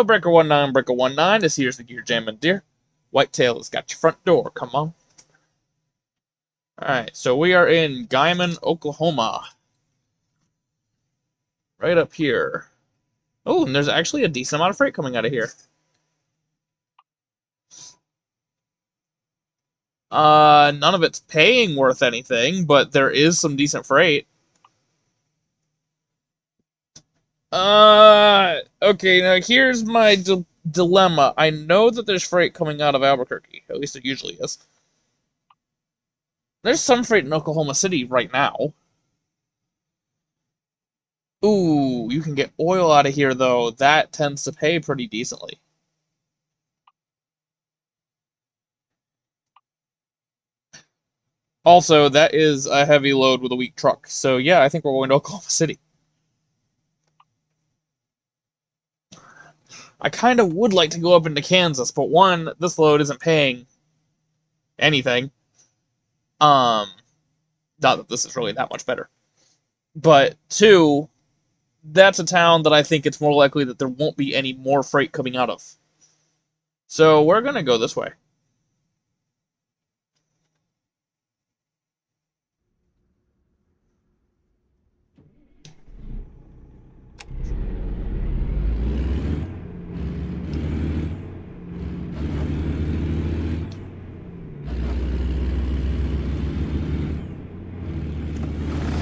Yo, Breaker19, this here's the Gear Jammin' Deer. Whitetail has got your front door, come on. Alright, so we are in Guymon, Oklahoma. Right up here. Oh, and there's actually a decent amount of freight coming out of here. None of it's paying worth anything, but there is some decent freight. Okay, now here's my dilemma. I know that there's freight coming out of Albuquerque. At least it usually is. There's some freight in Oklahoma City right now. Ooh, you can get oil out of here, though. That tends to pay pretty decently. Also, that is a heavy load with a weak truck. So yeah, I think we're going to Oklahoma City. I kind of would like to go up into Kansas, but one, this load isn't paying anything. Not that this is really that much better. But two, that's a town that I think it's more likely that there won't be any more freight coming out of. So we're going to go this way.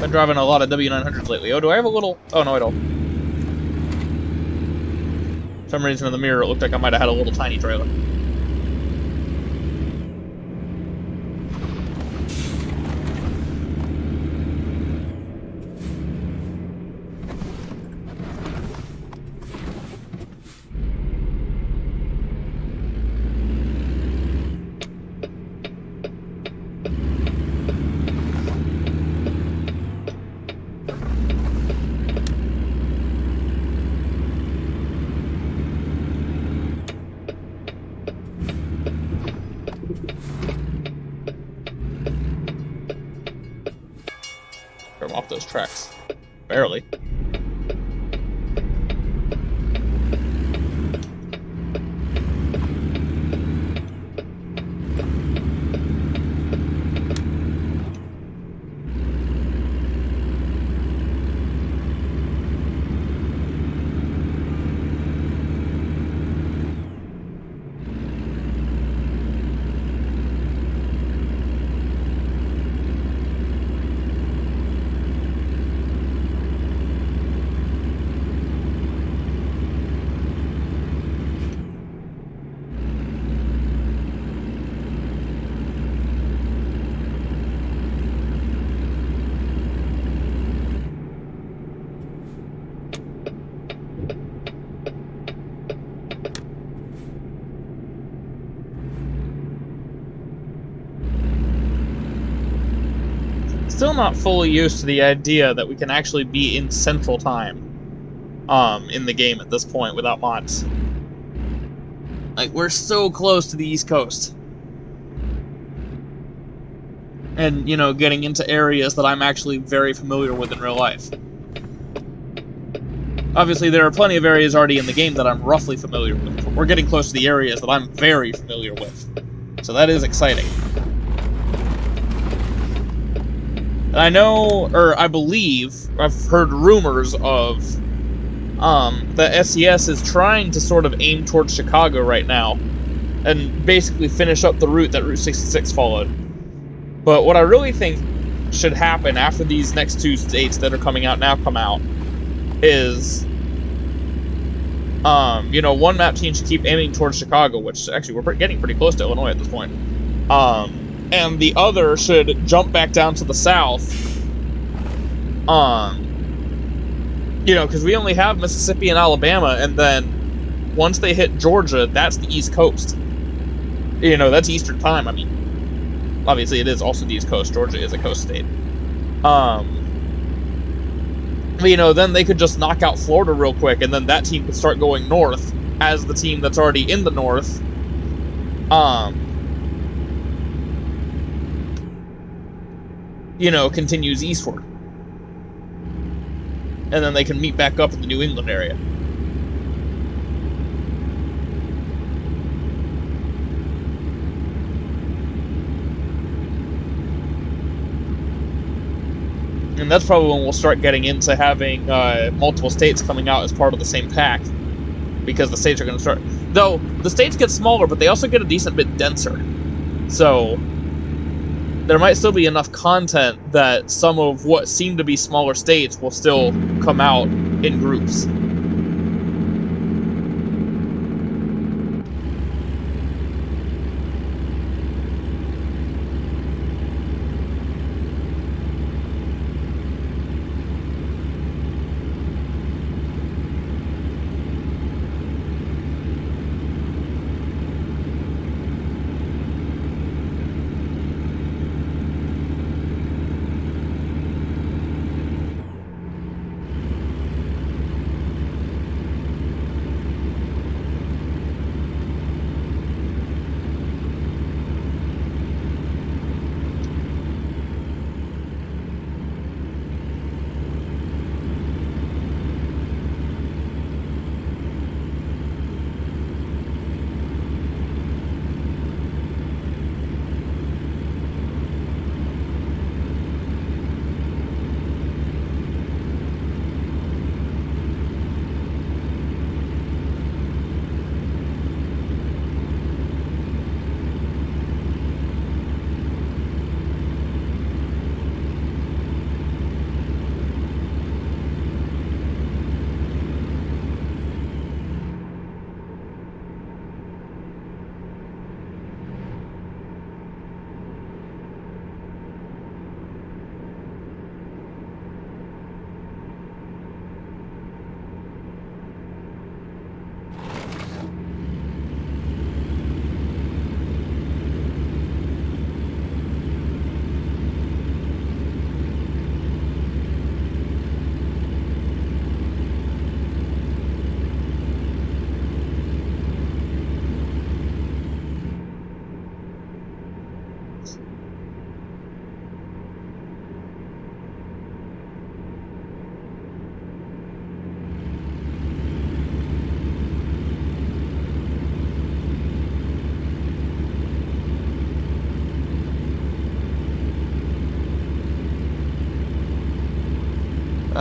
Been driving a lot of W900s lately. Oh, do I have a little... Oh, no, I don't. For some reason in the mirror, it looked like I might have had a little tiny trailer. From off those tracks. Barely. Still not fully used to the idea that we can actually be in Central Time in the game at this point without mods. Like, we're so close to the East Coast. And, you know, getting into areas that I'm actually very familiar with in real life. Obviously, there are plenty of areas already in the game that I'm roughly familiar with, but we're getting close to the areas that I'm very familiar with. So that is exciting. I know, or I believe, I've heard rumors of that SES is trying to sort of aim towards Chicago right now and basically finish up the route that Route 66 followed. But what I really think should happen after these next two states that are coming out now come out is, you know, one map team should keep aiming towards Chicago, which actually we're getting pretty close to Illinois at this point. And the other should jump back down to the south. You know, because we only have Mississippi and Alabama, and then once they hit Georgia, that's the East Coast. You know, that's Eastern Time. I mean, obviously it is also the East Coast. Georgia is a coast state. You know, then they could just knock out Florida real quick, and then that team could start going north as the team that's already in the north. You know, continues eastward. And then they can meet back up in the New England area. And that's probably when we'll start getting into having multiple states coming out as part of the same pack. Because the states are going to start... Though, the states get smaller, but they also get a decent bit denser. So, there might still be enough content that some of what seem to be smaller states will still come out in groups.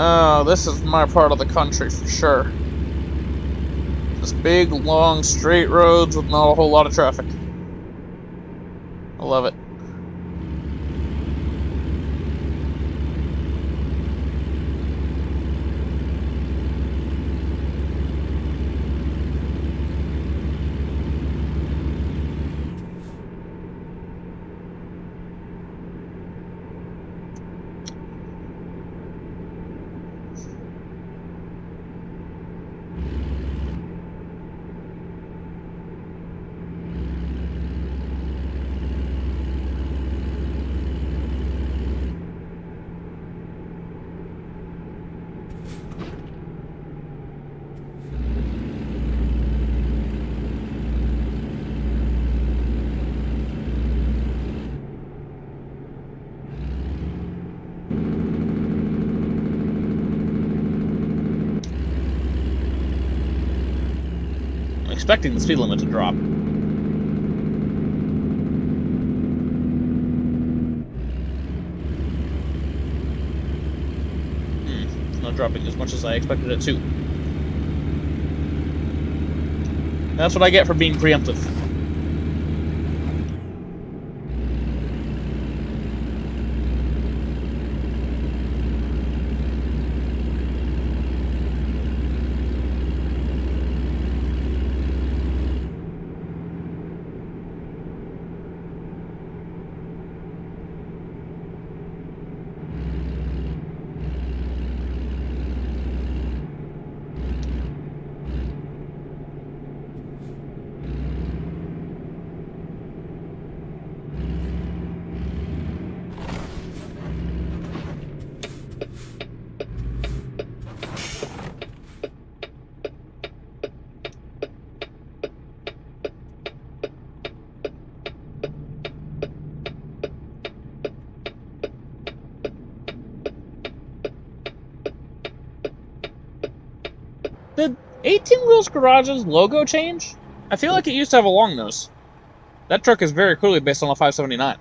Oh, this is my part of the country for sure. Just big, long, straight roads with not a whole lot of traffic. I love it. Expecting the speed limit to drop. It's not dropping as much as I expected it to. That's what I get for being preemptive. Did 18 Wheels Garage's logo change? I feel like it used to have a long nose. That truck is very clearly based on a 579.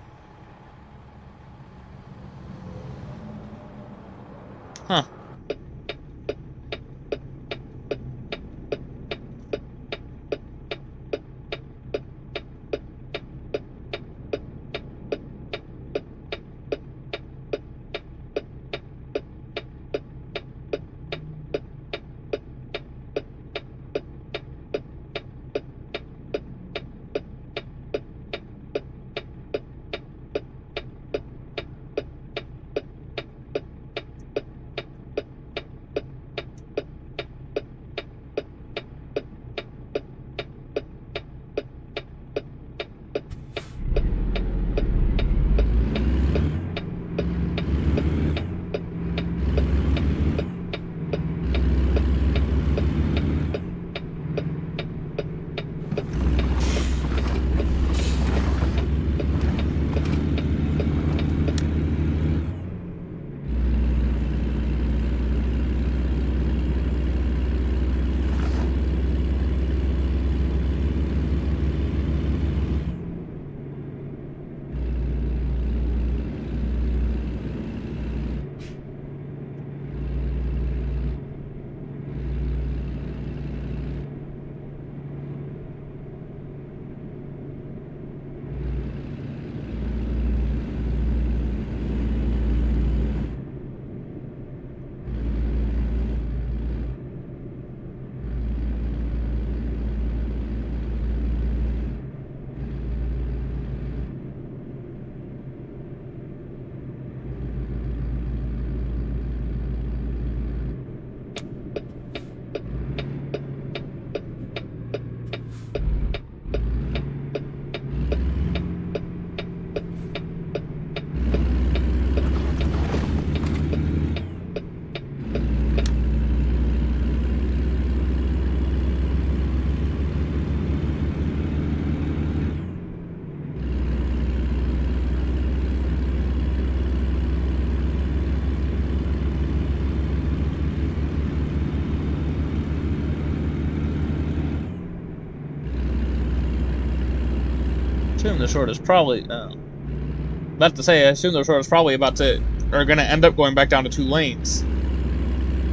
assume the short is probably... about to say, I assume the short is probably about to... are going to end up going back down to 2 lanes.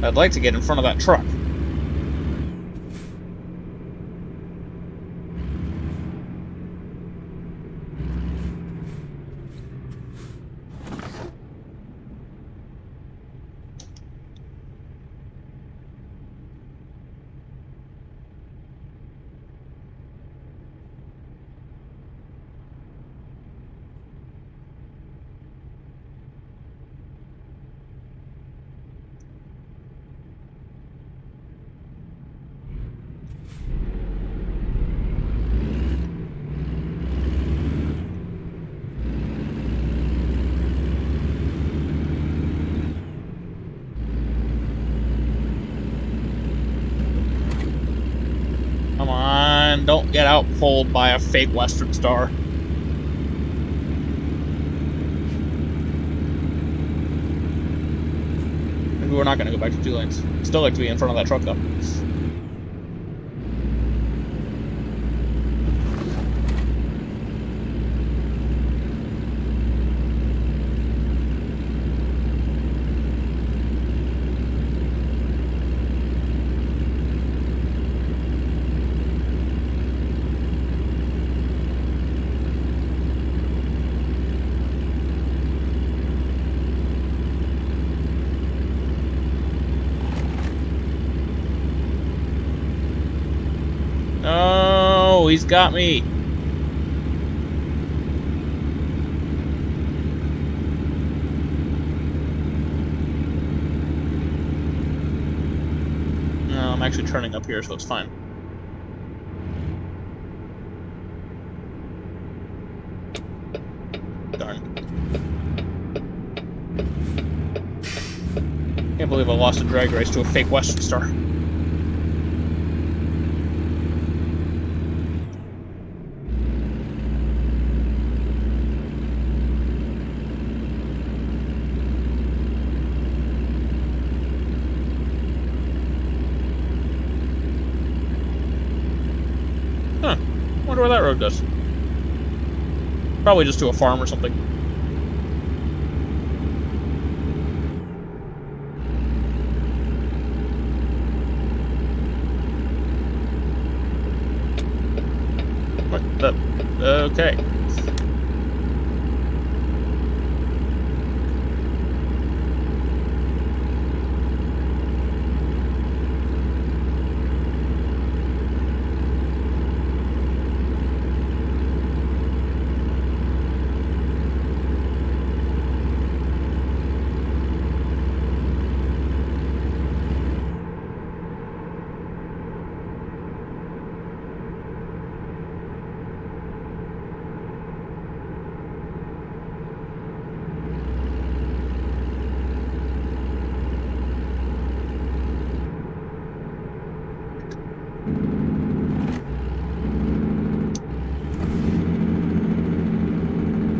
I'd like to get in front of that truck. Come on, don't get outpulled by a fake Western Star. Maybe we're not going to go back to 2 lanes. Still like to be in front of that truck, though. Oh, he's got me. No, I'm actually turning up here, so it's fine. Darn. Can't believe I lost a drag race to a fake Western Star. Huh. Wonder where that road goes. Probably just to a farm or something. What the? Okay.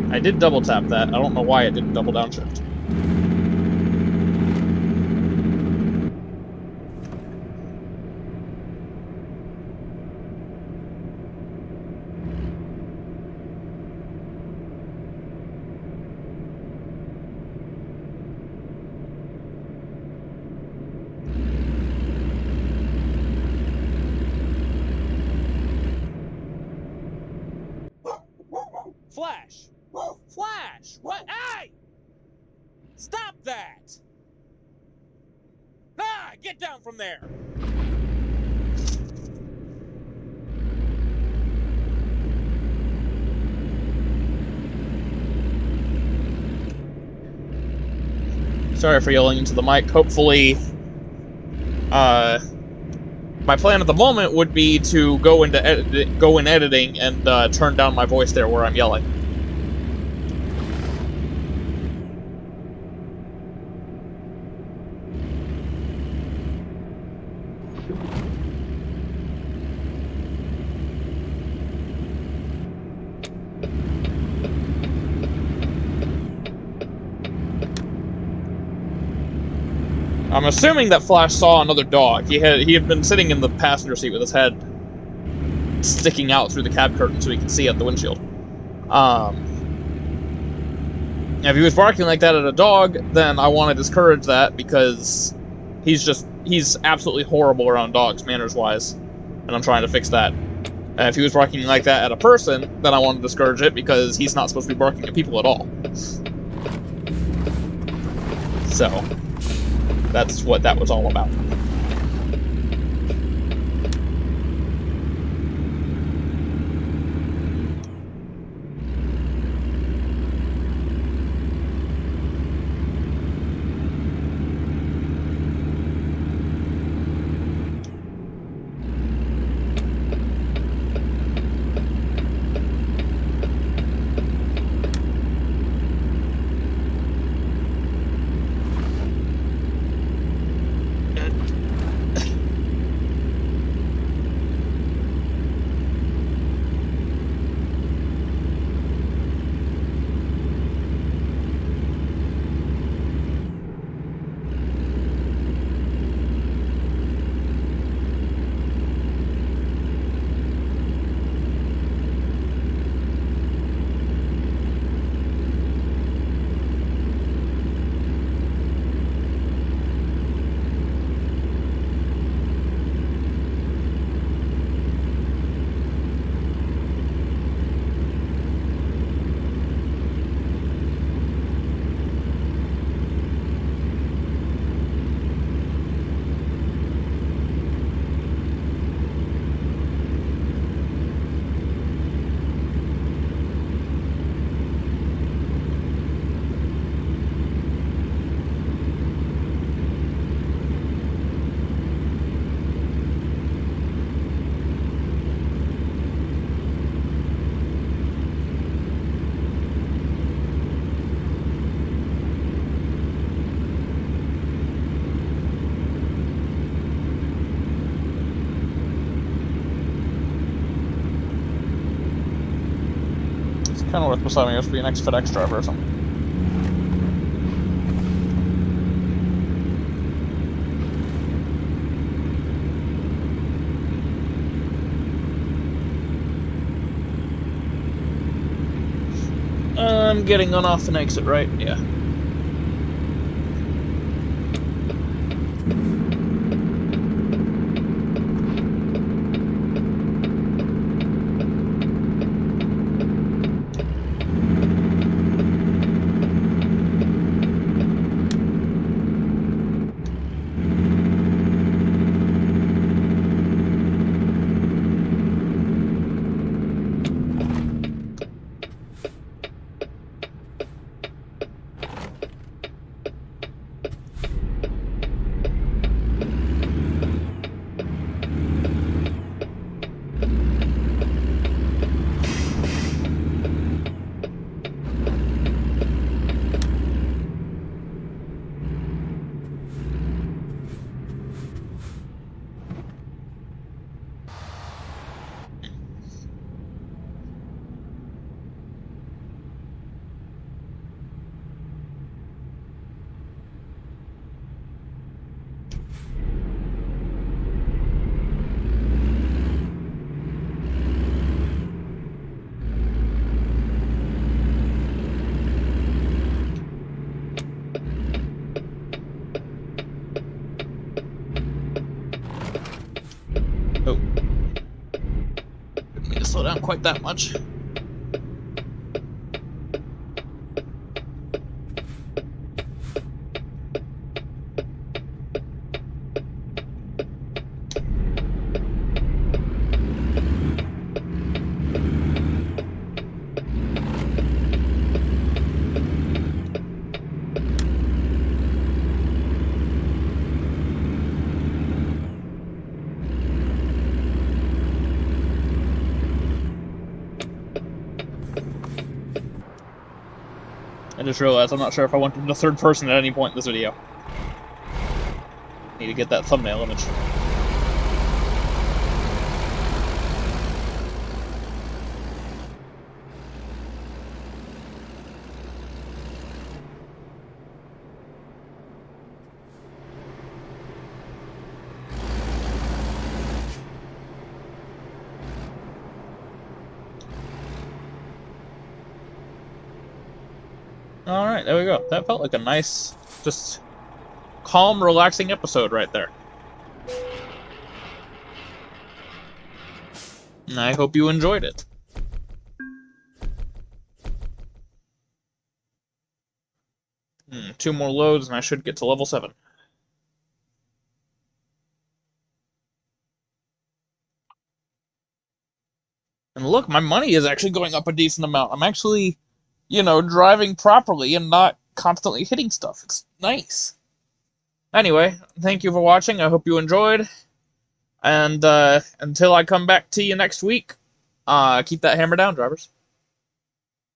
I did double tap that. I don't know why it didn't double downshift. Flash! Flash! What? Hey! Stop that! Ah! Get down from there! Sorry for yelling into the mic. Hopefully, my plan at the moment would be to go in editing and turn down my voice there where I'm yelling. I'm assuming that Flash saw another dog. He had been sitting in the passenger seat with his head sticking out through the cab curtain so he could see out the windshield. If he was barking like that at a dog, then I want to discourage that because he's absolutely horrible around dogs, manners-wise, and I'm trying to fix that. And if he was barking like that at a person, then I want to discourage it because he's not supposed to be barking at people at all. So, that's what that was all about. Kind of worth deciding to be an ex-FedEx driver or something. I'm getting on off an exit, right? Yeah. Oh. Didn't mean to slow down quite that much. I just realized I'm not sure if I went into third person at any point in this video. Need to get that thumbnail image. Alright, there we go. That felt like a nice, just calm, relaxing episode right there. And I hope you enjoyed it. Two more loads and I should get to level 7. And look, my money is actually going up a decent amount. I'm actually, driving properly and not constantly hitting stuff. It's nice. Anyway, thank you for watching. I hope you enjoyed. And until I come back to you next week, keep that hammer down, drivers.